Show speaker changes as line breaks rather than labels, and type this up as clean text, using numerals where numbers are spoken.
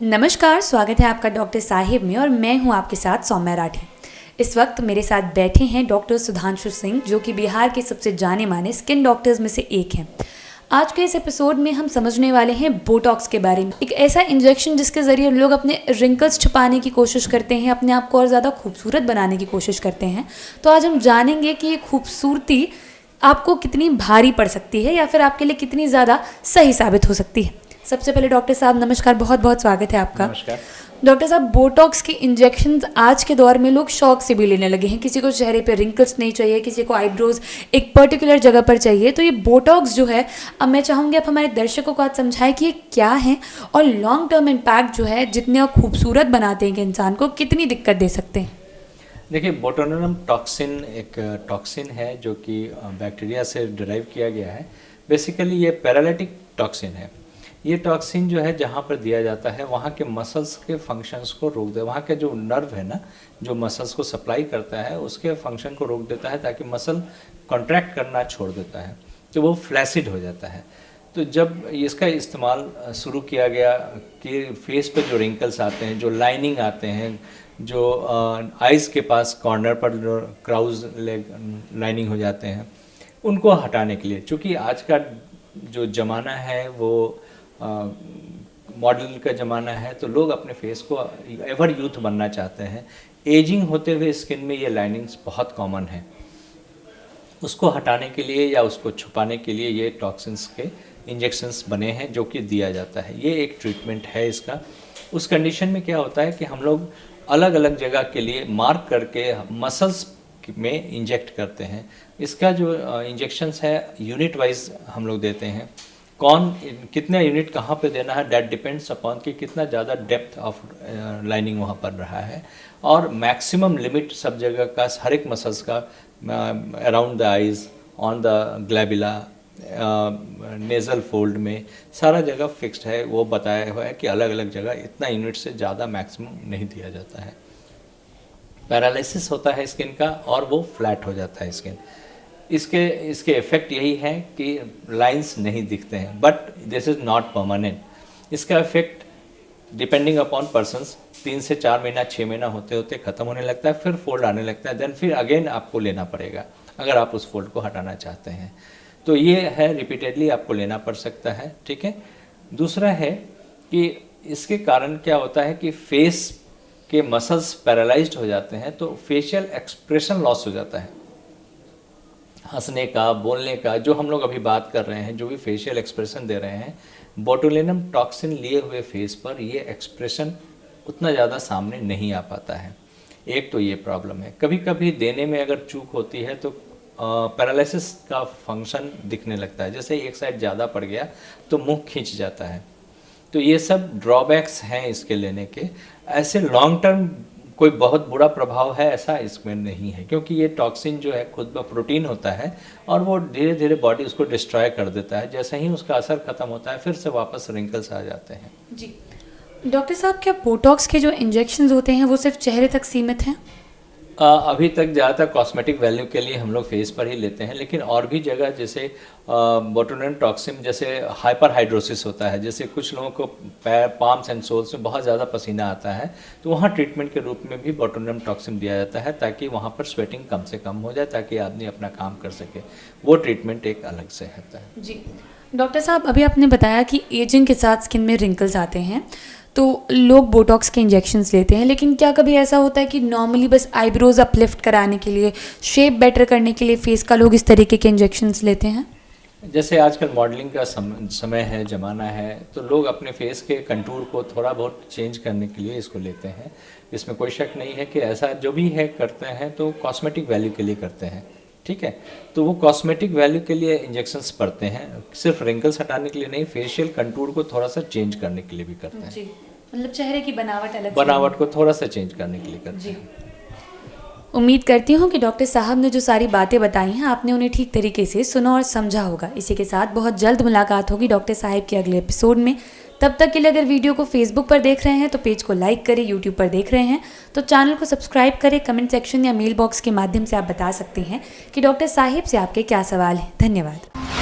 नमस्कार, स्वागत है आपका डॉक्टर साहिब में और मैं हूं आपके साथ सौम्या राठी। इस वक्त मेरे साथ बैठे हैं डॉक्टर सुधांशु सिंह, जो कि बिहार के सबसे जाने माने स्किन डॉक्टर्स में से एक हैं। आज के इस एपिसोड में हम समझने वाले हैं बोटॉक्स के बारे में, एक ऐसा इंजेक्शन जिसके ज़रिए लोग अपने रिंकल्स छुपाने की कोशिश करते हैं, अपने आप को और ज़्यादा खूबसूरत बनाने की कोशिश करते हैं। तो आज हम जानेंगे कि ये खूबसूरती आपको कितनी भारी पड़ सकती है या फिर आपके लिए कितनी ज़्यादा सही साबित हो सकती है। सबसे पहले डॉक्टर साहब नमस्कार, बहुत बहुत स्वागत है आपका।
नमस्कार।
डॉक्टर साहब, बोटॉक्स के इंजेक्शंस आज के दौर में लोग शौक से भी लेने लगे हैं। किसी को चेहरे पे रिंकल्स नहीं चाहिए, किसी को आईब्रोज एक पर्टिकुलर जगह पर चाहिए। तो ये बोटॉक्स जो है, अब मैं चाहूँगी आप हमारे दर्शकों को आज समझाएं कि ये क्या है और लॉन्ग टर्म इम्पैक्ट जो है, जितने खूबसूरत बनाते हैं कि इंसान को, कितनी दिक्कत दे सकते हैं।
देखिए, बोटुलिनम टॉक्सिन एक टॉक्सिन है जो कि बैक्टीरिया से डिराइव किया गया है। बेसिकली ये पैरालिटिक टॉक्सिन है। ये टॉक्सिन जो है जहाँ पर दिया जाता है वहाँ के मसल्स के फंक्शंस को रोक दे, वहाँ के जो नर्व है ना, जो मसल्स को सप्लाई करता है, उसके फंक्शन को रोक देता है ताकि मसल कॉन्ट्रैक्ट करना छोड़ देता है, तो वो फ्लैसिड हो जाता है। तो जब इसका इस्तेमाल शुरू किया गया कि फेस पे जो रिंकल्स आते हैं, जो लाइनिंग आते हैं, जो आइज़ के पास कॉर्नर पर जो क्राउज लाइनिंग हो जाते हैं, उनको हटाने के लिए, चूँकि आज का जो ज़माना है वो मॉडल का ज़माना है, तो लोग अपने फेस को एवर यूथ बनना चाहते हैं। एजिंग होते हुए स्किन में ये लाइनिंग्स बहुत कॉमन है। उसको हटाने के लिए या उसको छुपाने के लिए ये टॉक्सिन्स के इंजेक्शंस बने हैं जो कि दिया जाता है। ये एक ट्रीटमेंट है इसका। उस कंडीशन में क्या होता है कि हम लोग अलग अलग जगह के लिए मार्क करके मसल्स में इंजेक्ट करते हैं। इसका जो इंजेक्शंस है यूनिट वाइज हम लोग देते हैं। कौन कितने यूनिट कहाँ पे देना है, डेट डिपेंड्स अपॉन कि कितना ज़्यादा डेप्थ ऑफ लाइनिंग वहाँ पर रहा है, और मैक्सिमम लिमिट सब जगह का, हर एक मसल्स का, around the eyes, on the glabella, nasal fold में सारा जगह फिक्स्ड है। वो बताया हुआ है कि अलग अलग जगह इतना यूनिट से ज़्यादा मैक्सिमम नहीं दिया जाता है। पैरालिसिस होता है स्किन का और वो फ्लैट हो जाता है स्किन। इसके इफ़ेक्ट यही है कि लाइंस नहीं दिखते हैं, but this is not permanent. इसका इफ़ेक्ट डिपेंडिंग अपॉन पर्सन्स 3 से 4 महीना, 6 महीना होते होते ख़त्म होने लगता है, फिर फोल्ड आने लगता है, देन फिर अगेन आपको लेना पड़ेगा अगर आप उस फोल्ड को हटाना चाहते हैं। तो ये है, रिपीटेडली आपको लेना पड़ सकता है, ठीक है। दूसरा है कि इसके कारण क्या होता है कि फेस के मसल्स पैरालाइज्ड हो जाते हैं, तो फेशियल एक्सप्रेशन लॉस हो जाता है। हंसने का, बोलने का, जो हम लोग अभी बात कर रहे हैं, जो भी फेशियल एक्सप्रेशन दे रहे हैं, बोटुलिनम टॉक्सिन लिए हुए फेस पर ये एक्सप्रेशन उतना ज़्यादा सामने नहीं आ पाता है। एक तो ये प्रॉब्लम है। कभी कभी देने में अगर चूक होती है तो पैरालिसिस का फंक्शन दिखने लगता है, जैसे एक साइड ज़्यादा पड़ गया तो मुंह खींच जाता है। तो ये सब ड्रॉबैक्स हैं इसके लेने के। ऐसे लॉन्ग टर्म कोई बहुत बुरा प्रभाव है ऐसा इसमें नहीं है, क्योंकि ये टॉक्सिन जो है खुद में प्रोटीन होता है और वो धीरे धीरे बॉडी उसको डिस्ट्रॉय कर देता है। जैसे ही उसका असर खत्म होता है, फिर से वापस रिंकल्स आ जाते हैं।
जी डॉक्टर साहब, क्या बोटॉक्स के जो इंजेक्शंस होते हैं वो सिर्फ चेहरे तक सीमित हैं?
अभी तक ज़्यादातर कॉस्मेटिक वैल्यू के लिए हम लोग फेस पर ही लेते हैं, लेकिन और भी जगह, जैसे बोटुलिनम टॉक्सिन, जैसे हाइपर हाइड्रोसिस होता है, जैसे कुछ लोगों को पैर, पाम्स एंड सोल्स में बहुत ज़्यादा पसीना आता है, तो वहाँ ट्रीटमेंट के रूप में भी बोटुलिनम टॉक्सिन दिया जाता है ताकि वहाँ पर स्वेटिंग कम से कम हो जाए, ताकि आदमी अपना काम कर सके। वो ट्रीटमेंट एक अलग से होता है।
जी डॉक्टर साहब, अभी आपने बताया कि एजिंग के साथ स्किन में रिंकल्स आते हैं तो लोग बोटॉक्स के इंजेक्शंस लेते हैं, लेकिन क्या कभी ऐसा होता है कि नॉर्मली बस आईब्रोज अपलिफ्ट कराने के लिए, शेप बेटर करने के लिए फेस का लोग इस तरीके के इंजेक्शंस लेते हैं?
जैसे आजकल मॉडलिंग का समय है, ज़माना है, तो लोग अपने फेस के कंटूर को थोड़ा बहुत चेंज करने के लिए इसको लेते हैं। इसमें कोई शक नहीं है कि ऐसा जो भी है करते हैं तो कॉस्मेटिक वैल्यू के लिए करते हैं, ठीक है। तो वो कॉस्मेटिक वैल्यू के लिए इंजेक्शंस पड़ते हैं, सिर्फ रिंकल्स हटाने के लिए नहीं, फेशियल कंटूर को थोड़ा सा चेंज करने के लिए भी करते हैं।
जी, मतलब चेहरे की
बनावट को थोड़ा सा चेंज करने के लिए करते हैं।
उम्मीद करती हूँ कि डॉक्टर साहब ने जो सारी बातें बताई हैं आपने उन्हें ठीक तरीके से सुना और समझा होगा। इसी के साथ बहुत जल्द मुलाकात होगी डॉक्टर साहब के अगले एपिसोड में। तब तक के लिए अगर वीडियो को फेसबुक पर देख रहे हैं तो पेज को लाइक करें, यूट्यूब पर देख रहे हैं तो चैनल को सब्सक्राइब करें। कमेंट सेक्शन या मेल बॉक्स के माध्यम से आप बता सकते हैं कि डॉक्टर साहिब से आपके क्या सवाल हैं। धन्यवाद।